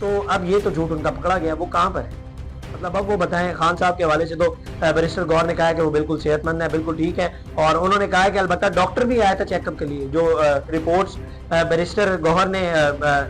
تو اب یہ تو جھوٹ ان کا پکڑا گیا، وہ کہاں پر ہے؟ مطلب اب وہ بتائیں. خان صاحب کے حوالے سے تو بیرسٹر گور نے کہا ہے کہ وہ بالکل صحت مند ہے، بالکل ٹھیک ہے، اور انہوں نے کہا ہے کہ البتہ ڈاکٹر بھی آیا تھا چیک اپ کے لیے. جو رپورٹس بیرسٹر گوہر نے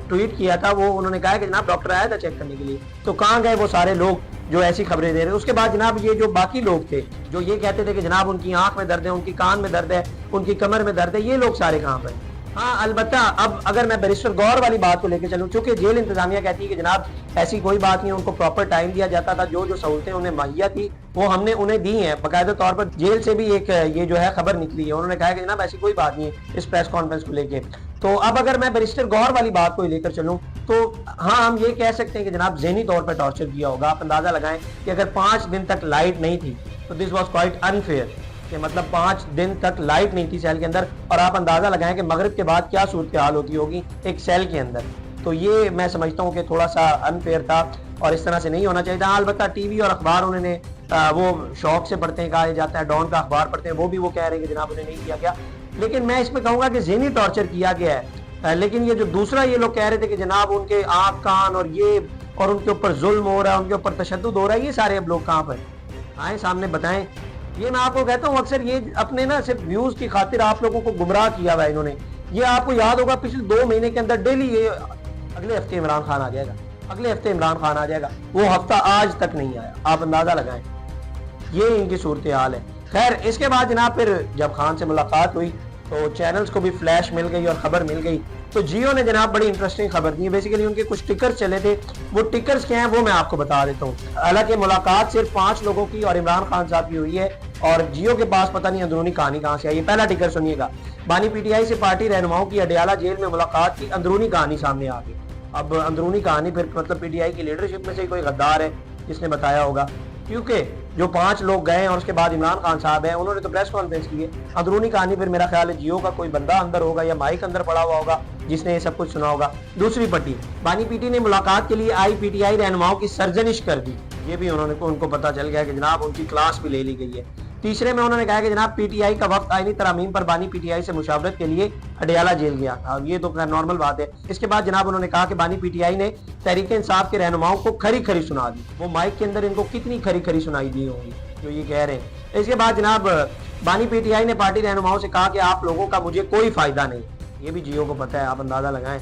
ٹویٹ کیا تھا، وہ انہوں نے کہا ہے کہ جناب ڈاکٹر آیا تھا چیک کرنے کے لیے. تو کہاں گئے وہ سارے لوگ جو ایسی خبریں دے رہے ہیں؟ اس کے بعد جناب یہ جو باقی لوگ تھے جو یہ کہتے تھے کہ جناب ان کی آنکھ میں درد ہے، ان کی کان میں درد ہے، ان کی کمر میں درد ہے، یہ لوگ سارے کہاں پر؟ ہاں البتہ اب اگر میں بیرسٹر گور والی بات کو لے کے چلوں، چونکہ جیل انتظامیہ کہتی ہے کہ جناب ایسی کوئی بات نہیں، ان کو پراپر ٹائم دیا جاتا تھا، جو سہولتیں انہیں مہیا تھی وہ ہم نے انہیں دی ہیں. باقاعدہ طور پر جیل سے بھی ایک یہ جو ہے خبر نکلی ہے، انہوں نے کہا کہ جناب ایسی کوئی بات نہیں ہے اس پریس کانفرنس کو لے کے. تو اب اگر میں بیرسٹر گور والی بات کو لے کر چلوں تو ہاں ہم یہ کہہ سکتے ہیں کہ جناب ذہنی طور پر ٹارچر کیا ہوگا. آپ اندازہ لگائیں کہ اگر 5 دن تک لائٹ نہیں تھی تو دس واز کوائٹ انفیئر، کہ مطلب 5 دن تک لائٹ نہیں تھی سیل کے اندر، اور آپ اندازہ لگائیں کہ مغرب کے بعد کیا صورتحال ہوتی ہوگی ایک سیل کے اندر. تو یہ میں سمجھتا ہوں کہ تھوڑا سا انفیئر تھا اور اس طرح سے نہیں ہونا چاہیے تھا. البتہ ٹی وی اور اخبار انہوں نے وہ شوق سے پڑھتے ہیں، کہا جاتا ہے ڈان کا اخبار پڑھتے ہیں، وہ بھی وہ کہہ رہے ہیں کہ جناب انہیں نہیں کیا گیا. لیکن میں اس میں کہوں گا کہ ذہنی ٹارچر کیا گیا ہے. لیکن یہ جو دوسرا یہ لوگ کہہ رہے تھے کہ جناب ان کے آنکھ کان اور یہ اور ان کے اوپر ظلم ہو رہا ہے، ان کے اوپر تشدد ہو رہا ہے، یہ سارے اب لوگ کہاں پر آئیں سامنے بتائیں. یہ میں آپ کو کہتا ہوں اکثر یہ اپنے نا صرف ویوز کی خاطر آپ لوگوں کو گمراہ کیا ہوا ہے انہوں نے. یہ آپ کو یاد ہوگا پچھلے 2 مہینے کے اندر ڈیلی یہ اگلے ہفتے عمران خان آ جائے گا، اگلے ہفتے عمران خان آ جائے گا. وہ ہفتہ آج تک نہیں آیا، آپ اندازہ لگائیں. یہ ان کی صورتحال ہے. خیر اس کے بعد جناب پھر جب خان سے ملاقات ہوئی تو چینلز کو بھی فلیش مل گئی اور خبر مل گئی. تو جیو نے جناب بڑی انٹرسٹنگ خبر دی. بیسیکلی ان کے کچھ ٹکرز چلے تھے، وہ ٹکرز کیا ہیں وہ میں آپ کو بتا دیتا ہوں. حالانکہ ملاقات صرف 5 لوگوں کی اور عمران خان صاحب کی ہوئی ہے، اور جیو کے پاس پتہ نہیں اندرونی کہانی کہاں سے آئی ہے. پہلا ٹکر سنیے گا. بانی پی ٹی آئی سے پارٹی رہنماؤں کی اڈیالہ جیل میں ملاقات کی اندرونی کہانی سامنے آ گئی. اب اندرونی کہانی پھر مطلب پی ٹی آئی کی لیڈرشپ میں سے کوئی غدار ہے جس نے بتایا ہوگا، کیونکہ جو 5 لوگ گئے ہیں اور اس کے بعد عمران خان صاحب ہیں انہوں نے تو پریس کانفرنس کی ہے. اندرونی کہانی پھر میرا خیال ہے جیو کا کوئی بندہ اندر ہوگا یا مائک اندر پڑا ہوا ہوگا جس نے یہ سب کچھ سنا ہوگا. دوسری پٹی، بانی پی ٹی نے ملاقات کے لیے آئی پی ٹی آئی رہنماؤں کی سرزنش کر دی. یہ بھی انہوں نے ان کو پتا چل گیا کہ جناب ان کی کلاس بھی لے لی گئی ہے. تیسرے میں انہوں نے کہا کہ جناب پی ٹی آئی کا وفد آئینی ترامیم پر بانی پی ٹی آئی سے مشاورت کے لیے اڈیالہ جیل گیا تھا. یہ تو نارمل بات ہے. اس کے بعد جناب انہوں نے کہا کہ بانی پی ٹی آئی نے تحریک انصاف کے رہنماؤں کو کھری کھری سنا دی. وہ مائک کے اندر ان کو کتنی کھری کھری سنائی دی ہوگی جو یہ کہہ رہے ہیں. اس کے بعد جناب بانی پی ٹی آئی نے پارٹی رہنماؤں سے کہا کہ آپ لوگوں کا مجھے کوئی فائدہ نہیں. یہ بھی جیو کو پتہ ہے، آپ اندازہ لگائیں.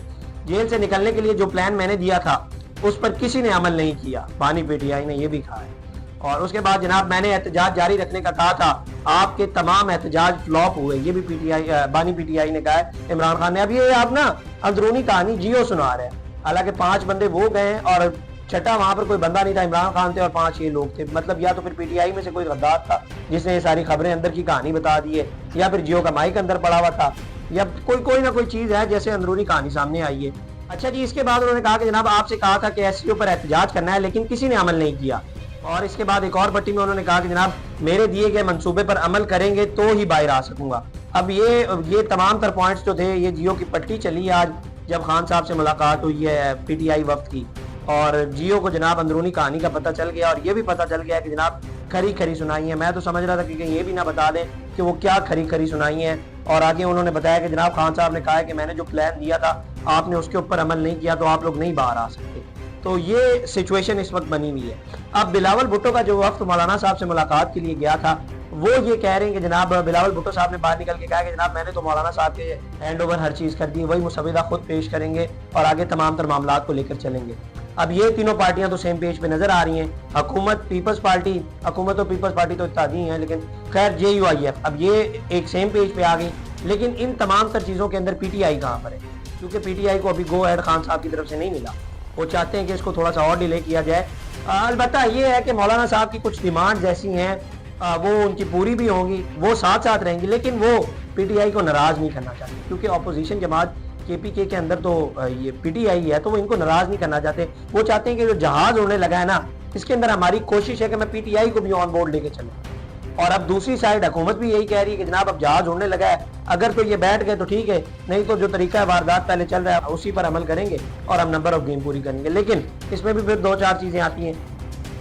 جیل سے نکلنے کے لیے جو پلان میں نے دیا تھا اس پر کسی نے عمل نہیں کیا، بانی پی ٹی آئی نے یہ بھی کہا ہے. اور اس کے بعد جناب میں نے احتجاج جاری رکھنے کا کہا تھا، آپ کے تمام احتجاج فلاپ ہوئے. یہ بھی پی ٹی آئی بانی پی ٹی آئی نے کہا ہے عمران خان نے. اب یہ آپ نا اندرونی کہانی جیو سنا رہے ہیں. حالانکہ 5 بندے وہ گئے ہیں اور چھٹا وہاں پر کوئی بندہ نہیں تھا، عمران خان تھے اور 5 یہ لوگ تھے. مطلب یا تو پھر پی ٹی آئی میں سے کوئی غدار تھا جس نے یہ ساری خبریں اندر کی کہانی بتا دی ہے، یا پھر جیو کا مائک اندر پڑا ہوا تھا، یا کوئی نہ کوئی چیز ہے جیسے اندرونی کہانی سامنے آئی ہے. اچھا جی، اس کے بعد انہوں نے کہا کہ جناب آپ سے کہا تھا کہ ایس سی او پر احتجاج کرنا ہے لیکن کسی نے عمل نہیں کیا. اور اس کے بعد ایک اور پٹی میں انہوں نے کہا کہ جناب میرے دیے گئے منصوبے پر عمل کریں گے تو ہی باہر آ سکوں گا. اب یہ تمام تر پوائنٹس جو تھے یہ جیو کی پٹی چلی آج جب خان صاحب سے ملاقات ہوئی ہے پی ٹی آئی وفد کی. اور جیو کو جناب اندرونی کہانی کا پتہ چل گیا اور یہ بھی پتہ چل گیا کہ جناب کھری کھری سنائی ہیں. میں تو سمجھ رہا تھا کہ یہ بھی نہ بتا دیں کہ وہ کیا کھری کھری سنائی ہیں. اور آگے انہوں نے بتایا کہ جناب خان صاحب نے کہا ہے کہ میں نے جو پلان دیا تھا آپ نے اس کے اوپر عمل نہیں کیا تو آپ لوگ نہیں باہر آ سکتے. تو یہ سچویشن اس وقت بنی ہوئی ہے. اب بلاول بھٹو کا جو وقت مولانا صاحب سے ملاقات کے لیے گیا تھا وہ یہ کہہ رہے ہیں کہ جناب بلاول بھٹو صاحب نے باہر نکل کے کہا کہ جناب میں نے تو مولانا صاحب کے ہینڈ اوور ہر چیز کر دی، وہی مسودہ خود پیش کریں گے اور آگے تمام تر معاملات کو لے کر چلیں گے. اب یہ تینوں پارٹیاں تو سیم پیج پہ نظر آ رہی ہیں. حکومت پیپلز پارٹی، حکومت اور پیپلز پارٹی تو اتحادی ہیں لیکن خیر جے یو آئی ایف اب یہ ایک سیم پیج پہ آ گئی. لیکن ان تمام تر چیزوں کے اندر پی ٹی آئی کہاں پر ہے؟ کیونکہ پی ٹی آئی کو ابھی گو ہیڈ خان صاحب کی طرف سے نہیں ملا. وہ چاہتے ہیں کہ اس کو تھوڑا سا اور ڈیلے کیا جائے. البتہ یہ ہے کہ مولانا صاحب کی کچھ ڈیمانڈز ایسی ہیں وہ ان کی پوری بھی ہوں گی، وہ ساتھ ساتھ رہیں گی، لیکن وہ پی ٹی آئی کو ناراض نہیں کرنا چاہتے کیونکہ اپوزیشن جماعت کے پی کے اندر تو یہ پی ٹی آئی ہے تو وہ ان کو ناراض نہیں کرنا چاہتے. وہ چاہتے ہیں کہ جو جہاز ہونے لگا ہے نا اس کے اندر ہماری کوشش ہے کہ میں پی ٹی آئی کو بھی آن بورڈ لے کے چلوں. اور اب دوسری سائڈ حکومت بھی یہی کہہ رہی ہے کہ جناب اب جہاز اڑنے لگا ہے، اگر تو یہ بیٹھ گئے تو ٹھیک ہے، نہیں تو جو طریقہ واردات پہلے چل رہا ہے اسی پر عمل کریں گے اور ہم نمبر آف گیم پوری کریں گے. لیکن اس میں بھی پھر 2-4 چیزیں آتی ہیں.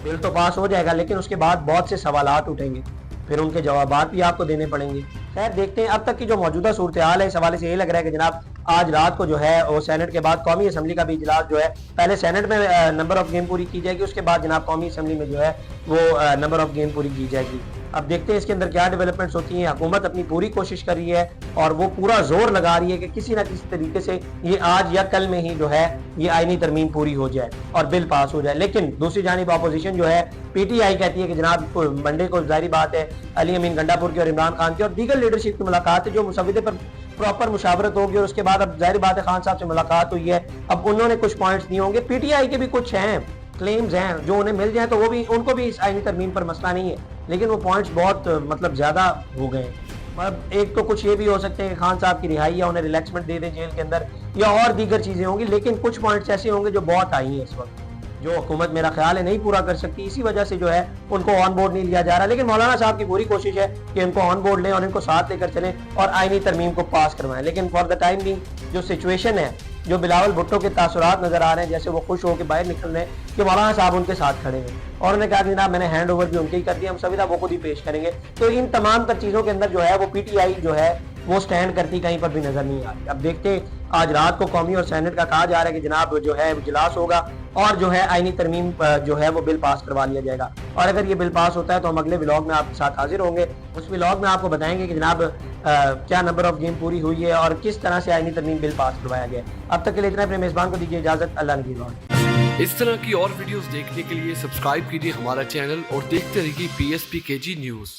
بل تو پاس ہو جائے گا لیکن اس کے بعد بہت سے سوالات اٹھیں گے، پھر ان کے جوابات بھی آپ کو دینے پڑیں گے. خیر دیکھتے ہیں. اب تک کی جو موجودہ صورتحال ہے اس حوالے سے یہ لگ رہا ہے کہ جناب آج رات کو جو ہے وہ سینٹ کے بعد قومی اسمبلی کا بھی اجلاس جو ہے پہلے سینٹ میں نمبر آف گیم پوری کی جائے گی, اس کے بعد جناب قومی اسمبلی میں جو ہے وہ نمبر آف گیم پوری کی جائے گی. اب دیکھتے ہیں اس کے اندر کیا ڈیولپمنٹس ہوتی ہیں. حکومت اپنی پوری کوشش کر رہی ہے اور وہ پورا زور لگا رہی ہے کہ کسی نہ کسی طریقے سے یہ آج یا کل میں ہی جو ہے یہ آئینی ترمیم پوری ہو جائے اور بل پاس ہو جائے. لیکن دوسری جانب اپوزیشن جو ہے پی ٹی آئی کہتی ہے کہ جناب منڈے کو ظاہری بات ہے علی امین گنڈا پور کی اور عمران خان کی اور دیگر لیڈرشپ کی ملاقات ہے جو مسودے پر پراپر مشاورت ہوگی, اور اس کے بعد اب ظاہر بات ہے خان صاحب سے ملاقات ہوئی ہے, اب انہوں نے کچھ پوائنٹس دیے ہوں گے. پی ٹی آئی کے بھی کچھ ہیں کلیمز ہیں جو انہیں مل جائیں تو وہ بھی ان کو بھی اس آئینی ترمیم پر مسئلہ نہیں ہے, لیکن وہ پوائنٹس بہت مطلب زیادہ ہو گئے ہیں. ایک تو کچھ یہ بھی ہو سکتے ہیں کہ خان صاحب کی رہائی یا انہیں ریلیکسمنٹ دے دیں جیل کے اندر, یا اور دیگر چیزیں ہوں گی, لیکن کچھ پوائنٹس ایسے ہوں گے جو بہت آئی ہیں اس وقت جو حکومت میرا خیال ہے نہیں پورا کر سکتی. اسی وجہ سے جو ہے ان کو آن بورڈ نہیں لیا جا رہا, لیکن مولانا صاحب کی پوری کوشش ہے کہ ان کو آن بورڈ لیں اور ان کو ساتھ لے کر چلیں اور آئینی ترمیم کو پاس کروائیں. لیکن فار دا ٹائم بینگ جو سچویشن ہے, جو بلاول بھٹو کے تاثرات نظر آ رہے ہیں, جیسے وہ خوش ہو کے باہر نکل رہے ہیں کہ مولانا صاحب ان کے ساتھ کھڑے ہیں اور انہوں نے کہا کہ جناب میں نے ہینڈ اوور بھی ان کے ہی کر دیا, ہم سویدھا وہ خود ہی پیش کریں گے. تو ان تمام تر چیزوں کے اندر جو ہے وہ پی ٹی آئی جو ہے وہ سٹینڈ کرتی کہیں پر بھی نظر نہیں آ رہی. اب دیکھتے آج رات کو قومی اور سینٹ کا کہا جا رہا ہے کہ جناب جو ہے اجلاس ہوگا اور جو ہے آئینی ترمیم جو ہے وہ بل پاس کروا لیا جائے گا, اور اگر یہ بل پاس ہوتا ہے تو ہم اگلے ولاگ میں آپ کے ساتھ حاضر ہوں گے. اس ولاگ میں آپ کو بتائیں گے کہ جناب کیا نمبر آف گیم پوری ہوئی ہے اور کس طرح سے آئینی ترمیم بل پاس کروایا گیا. اب تک کے لیے اتنا, اپنے میزبان کو دیجیے اجازت. اللہ نگہبان. اس طرح کی اور ویڈیوز دیکھنے کے لیے سبسکرائب کیجیے ہمارا چینل اور دیکھتے رہیے PSP KG نیوز.